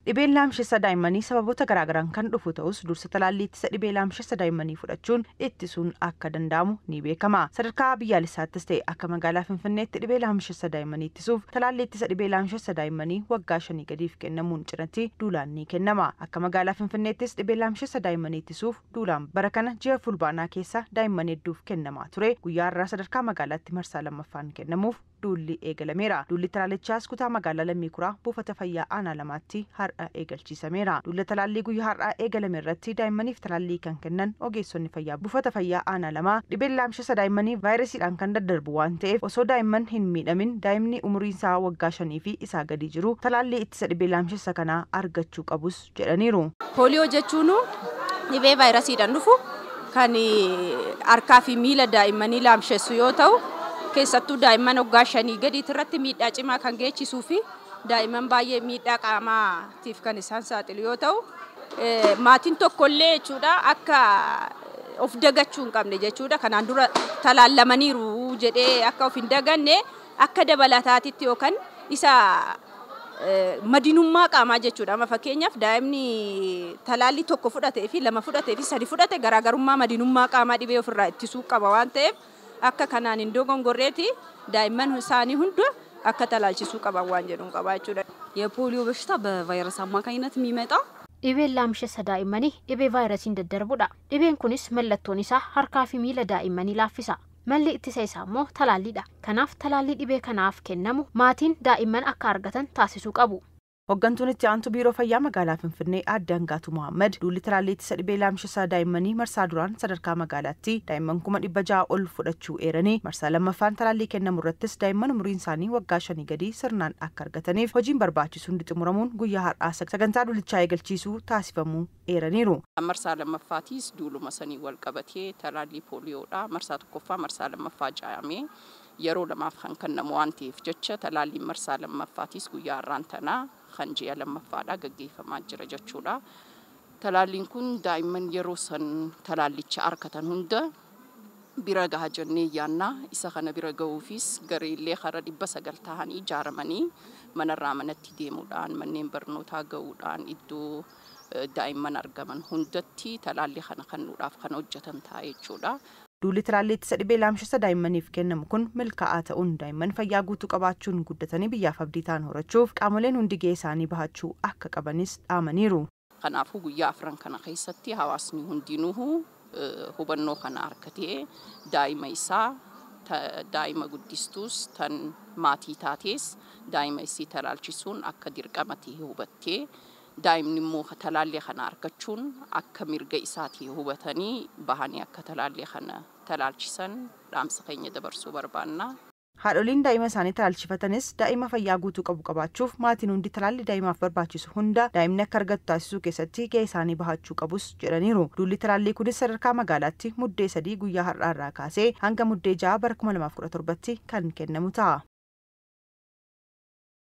Dhibeen laamshessa daa'immanii sababoota garaagaraan kan dhufu ta'us dursa talaallii ittisa dhibee laamshessa daa'immanii fudhachuun ittisuun akka danda'amu ni beekama. Sadarkaa biyyaalessaattis ta'e akka magaalaa Finfinneetti dhibee laamshessa daa'immanii ittisuuf talaallii ittisa dhibee laamshessa daa'immanii waggaa 5 gadiif kennamuun cinatti duulaan ni kennama. Akka magaalaa Finfinneettis dhibee laamshessa daa'immanii ittisuuf duulaan bara kana ji'a fulbaanaa keessa daa'imman hedduuf kennamaa ture. Guyyaa har'aa sadarkaa magaalaatti marsaa lammaffaan kennamuuf duulli eegalameera. Duulli talaallichaas kutaa magaalaa Lammii Kuraa buufata fayyaa aanaa lamaatti har'a eegalchiisameera. Duulli talaallii guyyaa har'aa eegalame irratti daa'immaniif talaallii kan kennan ogeessonni fayyaa buufata fayyaa aanaa lamaa dhibeen laamshessa daa'immanii vaayirasiidhaan kan daddarbu waan ta'eef osoo daa'imman hin miidhamin daa'imni umuriin isaa waggaa 5 fi isaa gadi jiru talaallii ittisa dhibee laamshessa kanaa argachuu qabus jedhaniiru. Pooliyoo jechuun dhibee vaayirasiidhaan dhufu kan harkaa fi miila daa'immanii laamshessu yoo ta'u keessattuu daa'imman waggaa 5 gadiitti irratti miidhaa cimaa kan geessisuu fi daa'imman baay'ee miidhaa qaamaatiif kan isaan saaxilu yoo ta'u maatiin tokkollee jechuudha akka of dagachuu hin qabne jechuudha. Kanaan dura talaallamaniiru jedhee akka of hin daganne akka dabalataatitti yookaan isa madinummaa qaamaa jechuudha. Amma fakkeenyaaf daa'imni talaallii tokko fudhatee fi 2 fudhatee fi 3 fudhate garaagarummaa madinummaa qaamaa dhibee ofirraa ittisuu qaba waan ta'eef akka kanaan hin dogongorreeti daa'imman isaanii hunda akka talaalchisuu qaban waan jedhuun qaba jechuudha. የፖሊዮ በሽታ በቫይረስ አማካኝነት የሚመጣ dhibeen laamshessa daa'immanii dhibee vaayirasiin daddarbudha. Dhibeen kunis mallattoon isaa harkaa fi miila daa'immanii laaffisa. Malli ittisa isaa immoo talaalliidha. Kanaaf talaallii dhibee kanaaf kennamu maatiin daa'imman akka argatan taasisuu qabu. Hooggantuun itti aantu biiroo fayyaa magaalaa Finfinnee Aadde Hangaatu Muhammad duulli talaallii ittisa dhibee laamshessa daa'immanii marsaa duraan sadarkaa magaalaatti daa'imman 600 ol fudhachuu eeranii marsaa lammaffaan talaallii kennamu irrattis daa'imman umuriin isaanii waggaa 5 gadi sirnaan akka argataniif hojiin barbaachisu hundi xumuramuun guyyaa har'aa sagantaa duulichaa eegalchiisuu taasifamuu eeraniiru. Marsaa lammaffaatiis duuluma sanii wal qabatee talaallii pooliyoodha. Marsaa tokkoffaa marsaa lammaffaa jaamee yeroo lamaaf kan kennamu waan ta'eef jecha talaalliin marsaa lammaffaatiis guyyaa har'aan tanaa kan ji'a lammaffaadhaa gaggeeffamaa jira jechuudha. Talaalliin kun daa'imman yeroo san talaallicha argatan hunda bira gahaa jennee yaannaa. Isa kana bira gahuufis gareellee hara 900 ta'anii ijaaramanii manarraa manatti deemuudhaan manneen barnootaa gahuudhaan iddoo daa'imman argaman hundatti talaallii kana kennuudhaaf kan hojjetan ta'a jechuudha. Duulli talaallii ittisa dhibee laamshessa daa'immaniif kennamu kun milkaa'aa ta'uun daa'imman fayyaa guutuu qabaachuun guddatanii biyyaaf abdii ta'an horachuuf qaamoleen hundi gahee isaanii bahachuu akka qabanis dhaamaniiru. Kanaafuu guyyaa 4 kana keessatti hawaasni hundinuu hubannoo kana argatee daa'ima isaa daa'ima guddistuus tan maatii taatees daa'ima isii talaalchisuun akka dirqamatti hubattee daa'imni immoo talaallii kana argachuun akka mirga isaatii hubatanii bahanii akka talaallii kana talaalchisan dhaamsa keenya dabarsuu barbaanna. Haadholiin daa'ima isaanii talaalchifatanis daa'ima fayyaa guutuu qabu qabaachuuf maatiin hundi talaallii daa'imaaf barbaachisu hunda daa'imni akka argatu taasisuu keessatti gahee isaanii bahachuu qabus jedhaniiru. Duulli talaallii kunis sadarkaa magaalaatti muddee 3 guyyaa har'aa irraa kaasee hanga muddee 6 bara 2017tti kan kennamu ta'a.